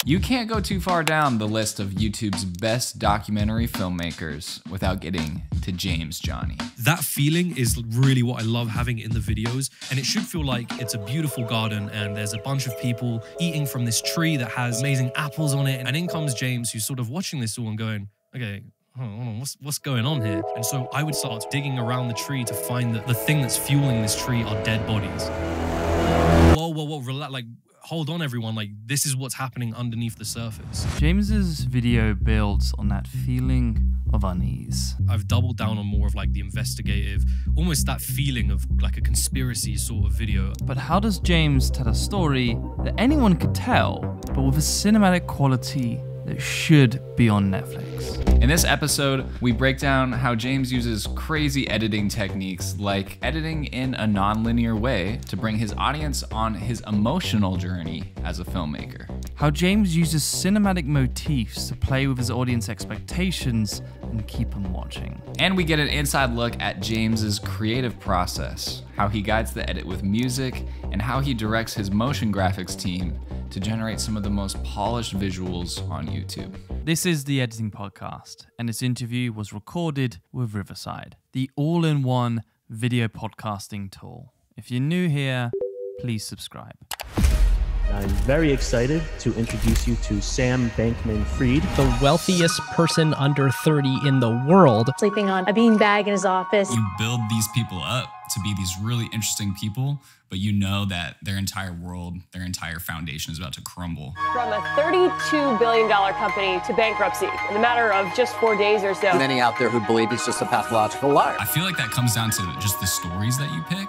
You can't go too far down the list of YouTube's best documentary filmmakers without getting to James Jani. That feeling is really what I love having in the videos, and it should feel like it's a beautiful garden and there's a bunch of people eating from this tree that has amazing apples on it, and in comes James, who's sort of watching this all and going, okay, hold on, what's going on here? And so I would start digging around the tree to find that the thing that's fueling this tree are dead bodies. Whoa, relax, like, hold on everyone, like this is what's happening underneath the surface. James's video builds on that feeling of unease. I've doubled down on more of like the investigative, almost that feeling of like a conspiracy sort of video. But how does James tell a story that anyone could tell, but with a cinematic quality that should be on Netflix? In this episode, we break down how James uses crazy editing techniques like editing in a non-linear way to bring his audience on his emotional journey as a filmmaker. How James uses cinematic motifs to play with his audience expectations and keep them watching. And we get an inside look at James's creative process, how he guides the edit with music, and how he directs his motion graphics team to generate some of the most polished visuals on YouTube. This is the Editing Podcast, and this interview was recorded with Riverside, the all-in-one video podcasting tool. If you're new here, please subscribe. I'm very excited to introduce you to Sam Bankman Fried. The wealthiest person under 30 in the world. Sleeping on a beanbag in his office. You build these people up to be these really interesting people, but you know that their entire world, their entire foundation is about to crumble. From a $32 billion company to bankruptcy in a matter of just 4 days or so. Many out there who believe he's just a pathological liar. I feel like that comes down to just the stories that you pick,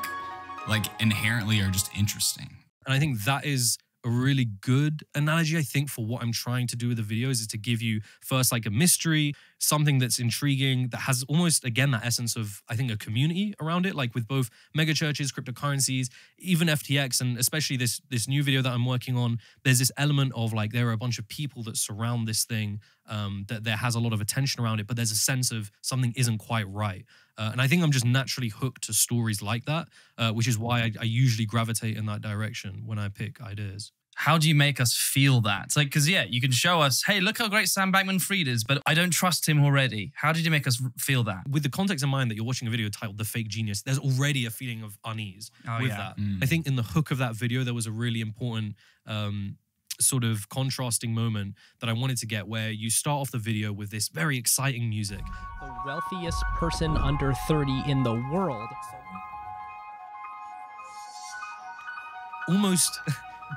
like inherently are just interesting. And I think that is a really good analogy, I think, for what I'm trying to do with the videos is to give you first like a mystery, something that's intriguing, that has almost, again, that essence of, I think, a community around it, like with both mega churches, cryptocurrencies, even FTX, and especially this new video that I'm working on, there's this element of like, there are a bunch of people that surround this thing, that there has a lot of attention around it, but there's a sense of something isn't quite right. And I think I'm just naturally hooked to stories like that, which is why I usually gravitate in that direction when I pick ideas. How do you make us feel that? It's like, because yeah, you can show us, hey, look how great Sam Bankman Fried is, but I don't trust him already. How did you make us feel that? With the context in mind that you're watching a video titled The Fake Genius, there's already a feeling of unease with that. I think in the hook of that video, there was a really important sort of contrasting moment that I wanted to get, where you start off the video with this very exciting music. The wealthiest person under 30 in the world. Almost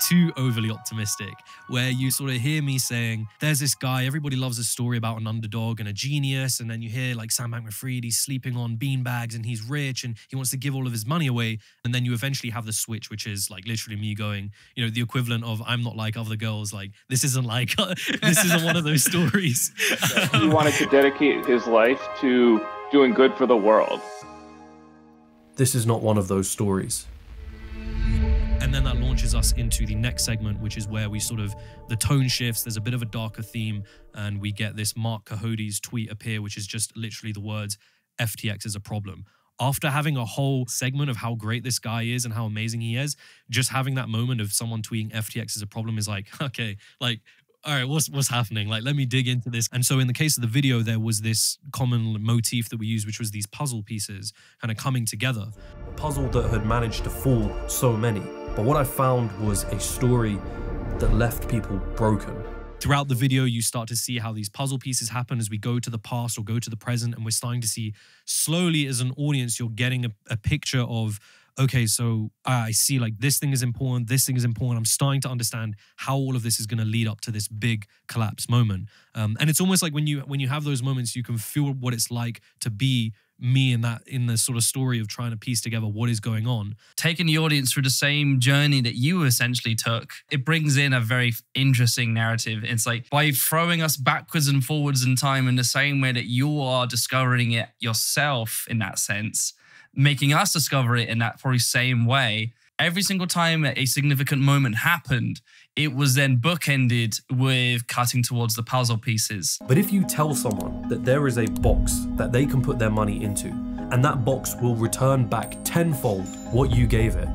too overly optimistic, where you sort of hear me saying, there's this guy, everybody loves a story about an underdog and a genius, and then you hear like Sam Bankman Fried, he's sleeping on beanbags and he's rich and he wants to give all of his money away, and then you eventually have the switch, which is like literally me going, you know, the equivalent of I'm not like other girls, like this isn't like, this isn't one of those stories. He wanted to dedicate his life to doing good for the world. This is not one of those stories. And then that launches us into the next segment, which is where we sort of, the tone shifts, there's a bit of a darker theme, and we get this Mark Cohodes tweet appear, which is just literally the words, FTX is a problem. After having a whole segment of how great this guy is and how amazing he is, just having that moment of someone tweeting FTX is a problem is like, okay, like, all right, what's happening? Like, let me dig into this. And so in the case of the video, there was this common motif that we used, which was these puzzle pieces kind of coming together. A puzzle that had managed to fool so many. But what I found was a story that left people broken. Throughout the video, you start to see how these puzzle pieces happen as we go to the past or go to the present. And we're starting to see slowly as an audience, you're getting a picture of, okay, so I see like this thing is important, this thing is important. I'm starting to understand how all of this is going to lead up to this big collapse moment. And it's almost like when you have those moments, you can feel what it's like to be me in the sort of story of trying to piece together what is going on. Taking the audience through the same journey that you essentially took, it brings in a very interesting narrative. It's like by throwing us backwards and forwards in time in the same way that you are discovering it yourself in that sense, making us discover it in that probably same way. Every single time a significant moment happened, it was then bookended with cutting towards the puzzle pieces. But if you tell someone that there is a box that they can put their money into, and that box will return back tenfold what you gave it,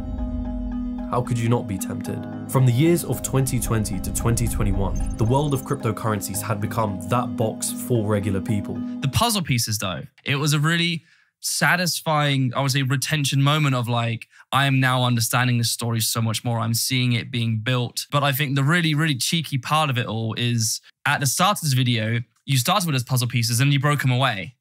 how could you not be tempted? From the years of 2020 to 2021, the world of cryptocurrencies had become that box for regular people. The puzzle pieces though, it was a really satisfying, I would say, retention moment of like, I am now understanding this story so much more. I'm seeing it being built. But I think the really, really cheeky part of it all is at the start of this video, you started with those puzzle pieces and you broke them away.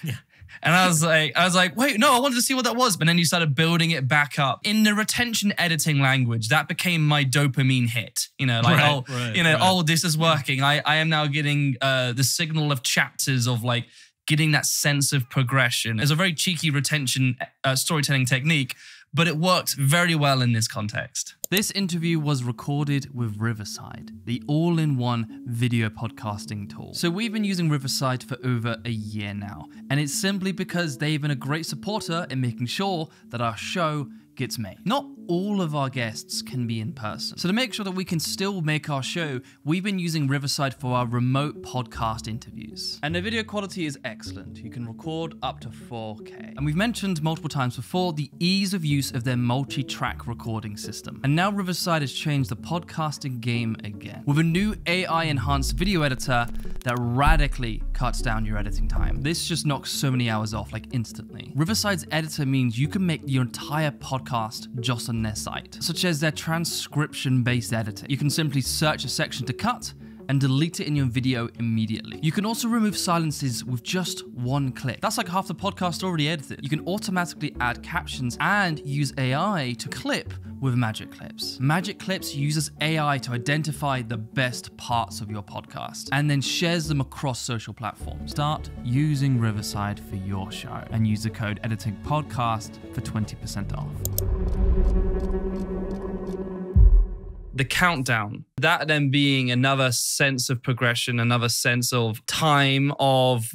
Yeah. And I was like, wait, no, I wanted to see what that was. But then you started building it back up. In the retention editing language, that became my dopamine hit. You know, like, oh, this is working. I am now getting the signal of chapters of like getting that sense of progression. It's a very cheeky retention storytelling technique, but it worked very well in this context. This interview was recorded with Riverside, the all-in-one video podcasting tool. So we've been using Riverside for over a year now, and it's simply because they've been a great supporter in making sure that our show gets made. Not all of our guests can be in person. So to make sure that we can still make our show, we've been using Riverside for our remote podcast interviews. And the video quality is excellent. You can record up to 4K. And we've mentioned multiple times before the ease of use of their multi-track recording system. And now Riverside has changed the podcasting game again with a new AI-enhanced video editor that radically cuts down your editing time. This just knocks so many hours off, like instantly. Riverside's editor means you can make your entire podcast just on their site, such as their transcription-based editing. You can simply search a section to cut and delete it in your video immediately. You can also remove silences with just one click. That's like half the podcast already edited. You can automatically add captions and use AI to clip with Magic Clips. Magic Clips uses AI to identify the best parts of your podcast and then shares them across social platforms. Start using Riverside for your show and use the code editingpodcast for 20% off. The countdown, that then being another sense of progression, another sense of time of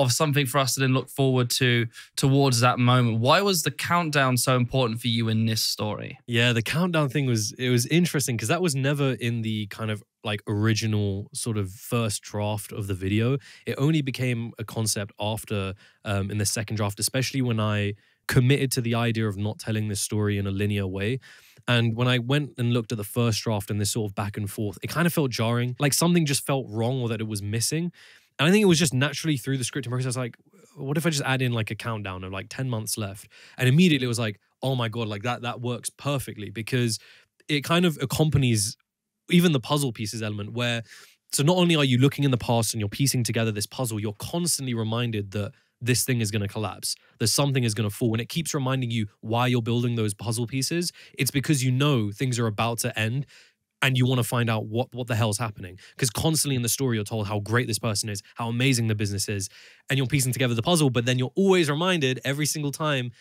something for us to then look forward to towards that moment. Why was the countdown so important for you in this story? Yeah, the countdown thing was interesting because that was never in the kind of like original sort of first draft of the video. It only became a concept after in the second draft, especially when I committed to the idea of not telling this story in a linear way. And when I went and looked at the first draft and this sort of back and forth, it kind of felt jarring, like something just felt wrong or that it was missing. And I think it was just naturally through the scripting process, like, what if I just add in like a countdown of like 10 months left? And immediately it was like, oh my God, like that works perfectly because it kind of accompanies even the puzzle pieces element where, so not only are you looking in the past and you're piecing together this puzzle, you're constantly reminded that this thing is going to collapse. There's something is going to fall. And it keeps reminding you why you're building those puzzle pieces. It's because you know things are about to end and you want to find out what the hell's happening. Because constantly in the story, you're told how great this person is, how amazing the business is, and you're piecing together the puzzle. But then you're always reminded every single time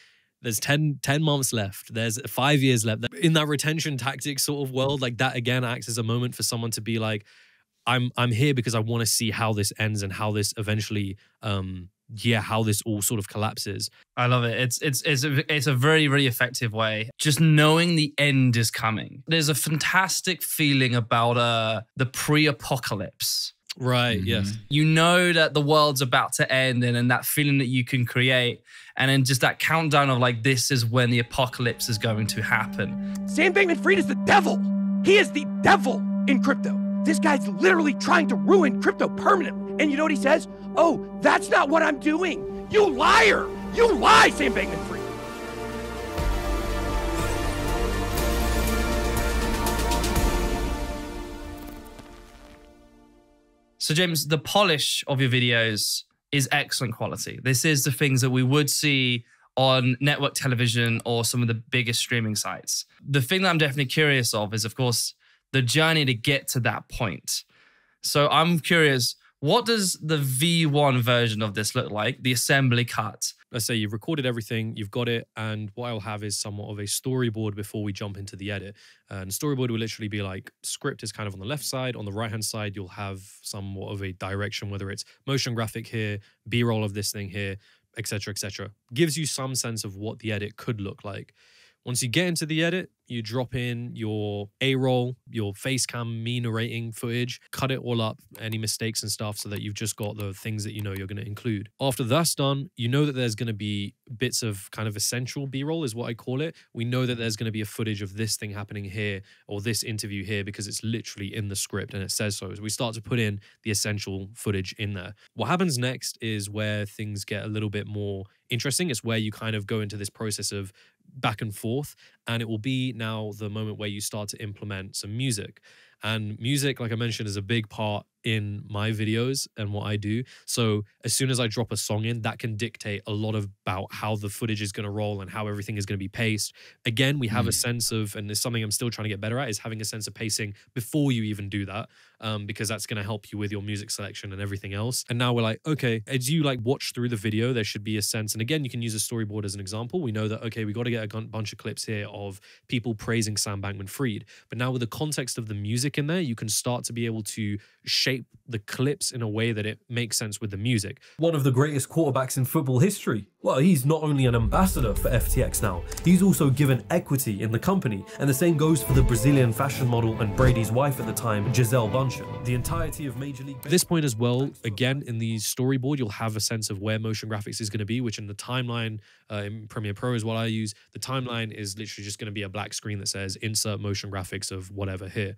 there's 10 months left. There's 5 years left. In that retention tactic sort of world, like that again acts as a moment for someone to be like, I'm here because I want to see how this ends and how this eventually how this all sort of collapses. I love it. It's a very, very effective way. Just knowing the end is coming. There's a fantastic feeling about the pre-apocalypse. Right, yes. You know that the world's about to end and that feeling that you can create. And then just that countdown of like, this is when the apocalypse is going to happen. Sam Bankman Fried is the devil. He is the devil in crypto. This guy's literally trying to ruin crypto permanently. And you know what he says? Oh, that's not what I'm doing. You liar. You lie, Sam Bankman Fried. So James, the polish of your videos is excellent quality. This is the things that we would see on network television or some of the biggest streaming sites. The thing that I'm definitely curious of is, of course, the journey to get to that point. So I'm curious, what does the V1 version of this look like, the assembly cut? Let's say you've recorded everything, you've got it, and what I'll have is somewhat of a storyboard before we jump into the edit. And storyboard will literally be like, script is kind of on the left side, on the right-hand side, you'll have somewhat of a direction, whether it's motion graphic here, B-roll of this thing here, etc., etc. Gives you some sense of what the edit could look like. Once you get into the edit, you drop in your A-roll, your face cam, me narrating footage, cut it all up, any mistakes and stuff, so that you've just got the things that you know you're going to include. After that's done, you know that there's going to be bits of kind of essential B-roll is what I call it. We know that there's going to be a footage of this thing happening here or this interview here because it's literally in the script and it says so. So we start to put in the essential footage in there. What happens next is where things get a little bit more interesting. It's where you kind of go into this process of back and forth, and it will be now the moment where you start to implement some music. And music, like I mentioned, is a big part in my videos and what I do. So as soon as I drop a song in, that can dictate a lot about how the footage is going to roll and how everything is going to be paced. Again, we have a sense of, and it's something I'm still trying to get better at, is having a sense of pacing before you even do that, because that's going to help you with your music selection and everything else. And now we're like, okay, as you like watch through the video, there should be a sense. And again, you can use a storyboard as an example. We know that, okay, we got to get a bunch of clips here of people praising Sam Bankman Fried. But now with the context of the music in there, you can start to be able to shape the clips in a way that it makes sense with the music. One of the greatest quarterbacks in football history. Well, he's not only an ambassador for FTX now, he's also given equity in the company. And the same goes for the Brazilian fashion model and Brady's wife at the time, Gisele Bündchen. The entirety of Major League... At this point as well, again, in the storyboard, you'll have a sense of where motion graphics is going to be, which in the timeline, in Premiere Pro is what I use. The timeline is literally just going to be a black screen that says insert motion graphics of whatever here.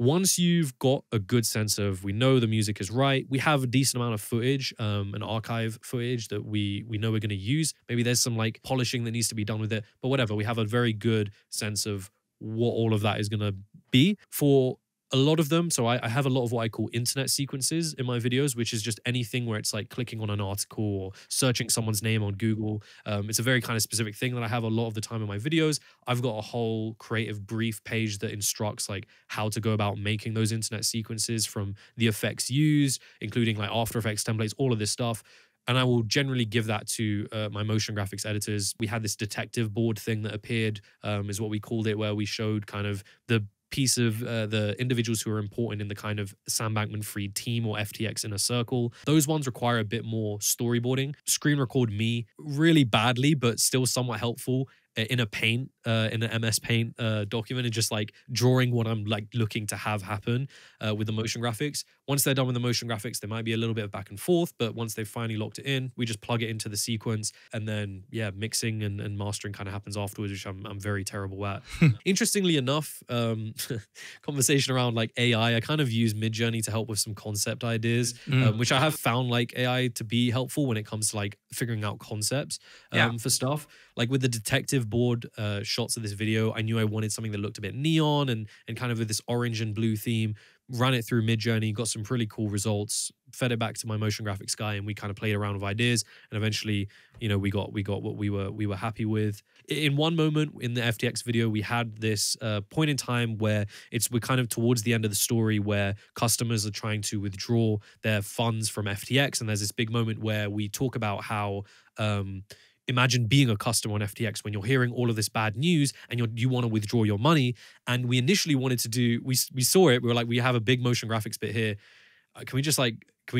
Once you've got a good sense of, we know the music is right, we have a decent amount of footage, an archive footage that we know we're going to use. Maybe there's some like polishing that needs to be done with it, but whatever. We have a very good sense of what all of that is going to be. For a lot of them, so I have a lot of what I call internet sequences in my videos, which is just anything where it's like clicking on an article or searching someone's name on Google. It's a very kind of specific thing that I have a lot of the time in my videos. I've got a whole creative brief page that instructs like how to go about making those internet sequences, from the effects used, including like After Effects templates, all of this stuff. And I will generally give that to my motion graphics editors. We had this detective board thing that appeared, is what we called it, where we showed kind of the piece of the individuals who are important in the kind of Sam Bankman Fried team or FTX inner circle. Those ones require a bit more storyboarding. Screen record me really badly, but still somewhat helpful in a Paint, in an MS Paint document, and just like drawing what I'm like looking to have happen with the motion graphics. Once they're done with the motion graphics, there might be a little bit of back and forth, but once they've finally locked it in, we just plug it into the sequence, and then yeah, mixing and mastering kind of happens afterwards, which I'm very terrible at. Interestingly enough, conversation around like AI, I kind of use Midjourney to help with some concept ideas, which I have found like AI to be helpful when it comes to like figuring out concepts for stuff. Like with the detective board shots of this video, I knew I wanted something that looked a bit neon and kind of with this orange and blue theme. Ran it through Midjourney, got some pretty cool results, fed it back to my motion graphics guy, and we kind of played around with ideas. And eventually, you know, we got what we were happy with. In one moment in the FTX video, we had this point in time where we're kind of towards the end of the story where customers are trying to withdraw their funds from FTX, and there's this big moment where we talk about how imagine being a customer on FTX when you're hearing all of this bad news and you want to withdraw your money. And we initially wanted to do, we saw it, we were like, we have a big motion graphics bit here. Can we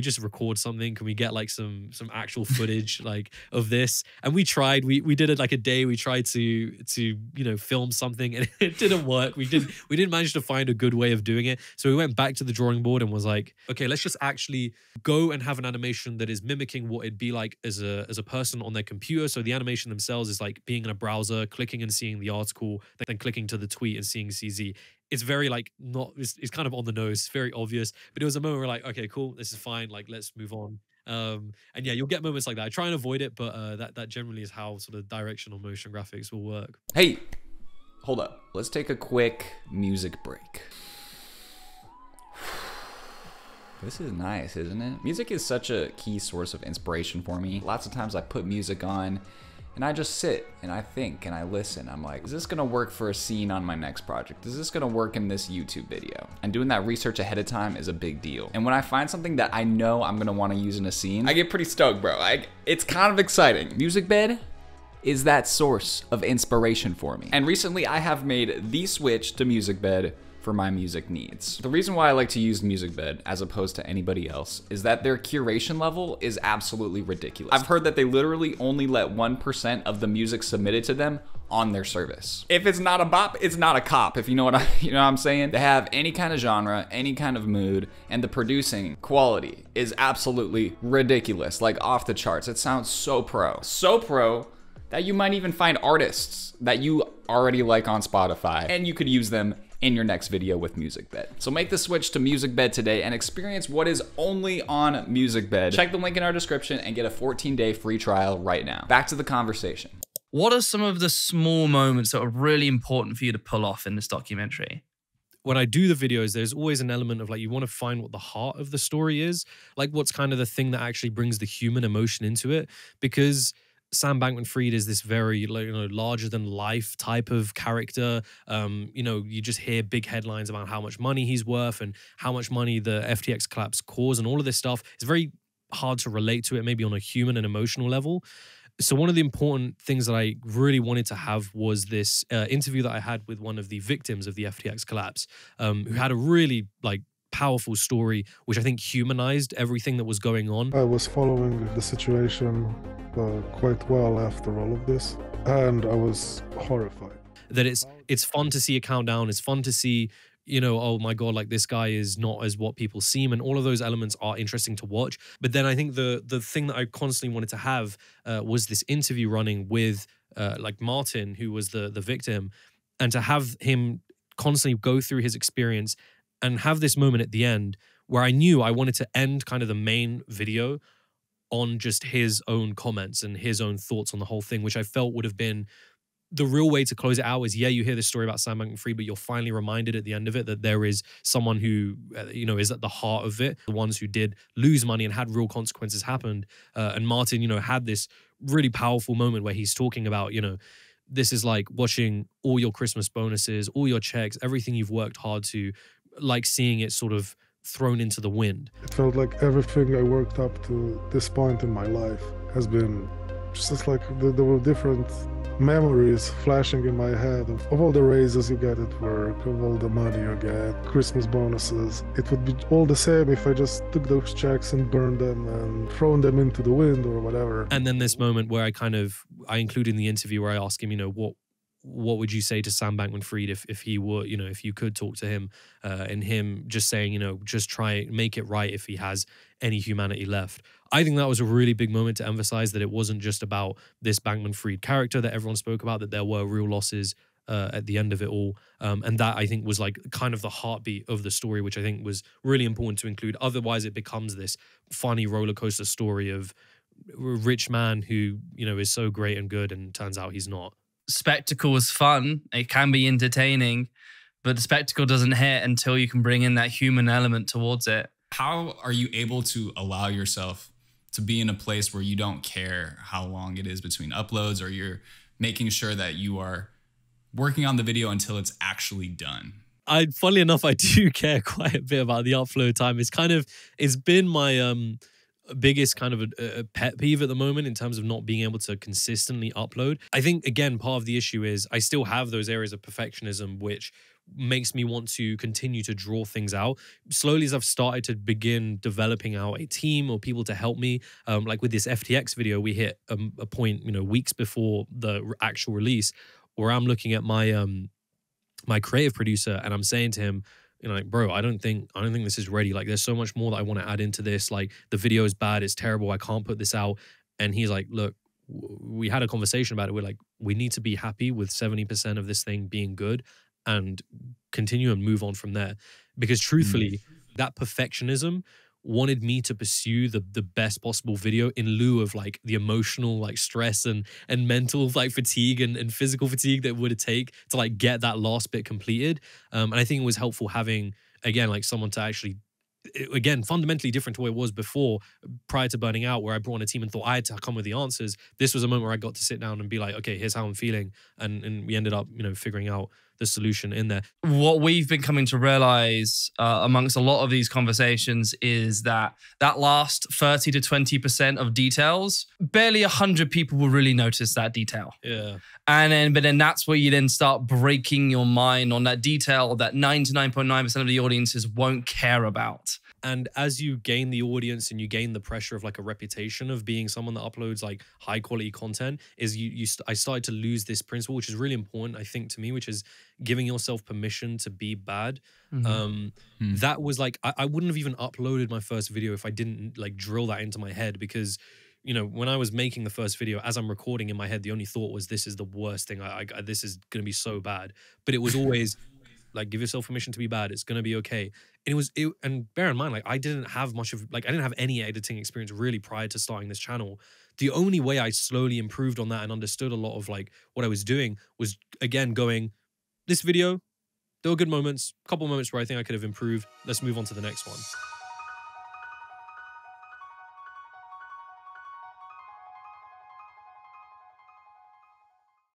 just record something? Can we get like some actual footage like of this? And we tried, we did it like a day. We tried to you know, film something, and it didn't work. We didn't manage to find a good way of doing it. So we went back to the drawing board and was like, okay, let's just actually go and have an animation that is mimicking what it'd be like as a person on their computer. So the animation themselves is like being in a browser, clicking and seeing the article, then clicking to the tweet and seeing CZ. It's very like it's kind of on the nose, very obvious, but it was a moment where we're like, okay, cool, this is fine, like let's move on. And yeah, you'll get moments like that. I try and avoid it, but that generally is how sort of directional motion graphics will work. Hey, hold up. Let's take a quick music break. This is nice, isn't it? Music is such a key source of inspiration for me. Lots of times I put music on and I just sit and I think and I listen. I'm like, is this gonna work for a scene on my next project? Is this gonna work in this YouTube video? And doing that research ahead of time is a big deal. And when I find something that I know I'm gonna wanna use in a scene, I get pretty stoked, bro. It's kind of exciting. MusicBed is that source of inspiration for me. And recently I have made the switch to MusicBed for my music needs. The reason why I like to use MusicBed as opposed to anybody else is that their curation level is absolutely ridiculous. I've heard that they literally only let 1% of the music submitted to them on their service. If it's not a bop, it's not a cop, if you know what I'm saying. They have any kind of genre, any kind of mood, and the producing quality is absolutely ridiculous, like off the charts. It sounds so pro that you might even find artists that you already like on Spotify, and you could use them in your next video with MusicBed. So make the switch to MusicBed today and experience what is only on MusicBed. Check the link in our description and get a 14-day free trial right now. Back to the conversation. What are some of the small moments that are really important for you to pull off in this documentary? When I do the videos, there's always an element of like, you want to find what the heart of the story is, like what's kind of the thing that actually brings the human emotion into it. Because Sam Bankman Fried is this very, larger than life type of character. You just hear big headlines about how much money he's worth and how much money the FTX collapse caused and all of this stuff. It's very hard to relate to it, maybe on a human and emotional level. So one of the important things that I really wanted to have was this interview that I had with one of the victims of the FTX collapse, who had a really powerful story, which I think humanized everything that was going on. I was following the situation quite well after all of this, and I was horrified. That it's fun to see a countdown. It's fun to see, oh my God, like this guy is not as what people seem, and all of those elements are interesting to watch. But then I think the thing that I constantly wanted to have was this interview running with Martin, who was the victim, and to have him constantly go through his experience and have this moment at the end where I knew I wanted to end kind of the main video on just his own comments and his own thoughts on the whole thing, which I felt would have been the real way to close it out. Is, yeah, you hear this story about Sam Bankman Fried, but you're finally reminded at the end of it that there is someone who, is at the heart of it. The ones who did lose money and had real consequences happened. And Martin, had this really powerful moment where he's talking about, this is like watching all your Christmas bonuses, all your checks, everything you've worked hard to, like seeing it sort of thrown into the wind. It felt like everything I worked up to this point in my life has been just like there were different memories flashing in my head of all the raises you get at work, of all the money you get, Christmas bonuses. It would be all the same if I just took those checks and burned them and thrown them into the wind or whatever. And then this moment where I include in the interview where I ask him, what would you say to Sam Bankman Fried if he were, if you could talk to him, and him just saying, just try make it right if he has any humanity left. I think that was a really big moment to emphasize that it wasn't just about this Bankman Fried character that everyone spoke about, that there were real losses at the end of it all. And that I think was like kind of the heartbeat of the story, which I think was really important to include. Otherwise it becomes this funny roller coaster story of a rich man who, is so great and good and turns out he's not. Spectacle is fun. It can be entertaining, but the spectacle doesn't hit until you can bring in that human element towards it. How are you able to allow yourself to be in a place where you don't care how long it is between uploads, or you're making sure that you are working on the video until it's actually done? Funnily enough, I do care quite a bit about the upload time. It's been my biggest kind of a pet peeve at the moment in terms of not being able to consistently upload. I think, again, part of the issue is I still have those areas of perfectionism, which makes me want to continue to draw things out. Slowly, as I've started to begin developing out a team or people to help me, like with this FTX video, we hit a point, weeks before the actual release, where I'm looking at my my creative producer and I'm saying to him, bro, I don't think this is ready. Like, there's so much more that I want to add into this. Like, the video is bad, it's terrible, I can't put this out. And he's like, look, we had a conversation about it. We're like, we need to be happy with 70% of this thing being good and continue and move on from there. Because truthfully, that perfectionism wanted me to pursue the best possible video in lieu of like the emotional stress and mental fatigue and physical fatigue that would take to get that last bit completed. And I think it was helpful having, again, someone to actually, again, fundamentally different to what it was before, prior to burning out, where I brought on a team and thought I had to come with the answers. This was a moment where I got to sit down and be like, okay, here's how I'm feeling. And we ended up, figuring out the solution in there. What we've been coming to realize amongst a lot of these conversations is that last 30 to 20% of details, barely 100 people will really notice that detail. Yeah. But then that's where you then start breaking your mind on that detail that 99.9% of the audiences won't care about. And as you gain the audience and you gain the pressure of like a reputation of being someone that uploads like high quality content, is I started to lose this principle, which is really important, I think, to me, which is giving yourself permission to be bad. That was like, I wouldn't have even uploaded my first video if I didn't like drill that into my head, because you know, when I was making the first video, as I'm recording in my head, the only thought was, this is the worst thing. This is going to be so bad. But it was always like, give yourself permission to be bad. It's going to be okay. And and bear in mind, like, I didn't have any editing experience really prior to starting this channel. The only way I slowly improved on that and understood a lot of like what I was doing was, again, going, this video, there were good moments, a couple moments where I think I could have improved. Let's move on to the next one.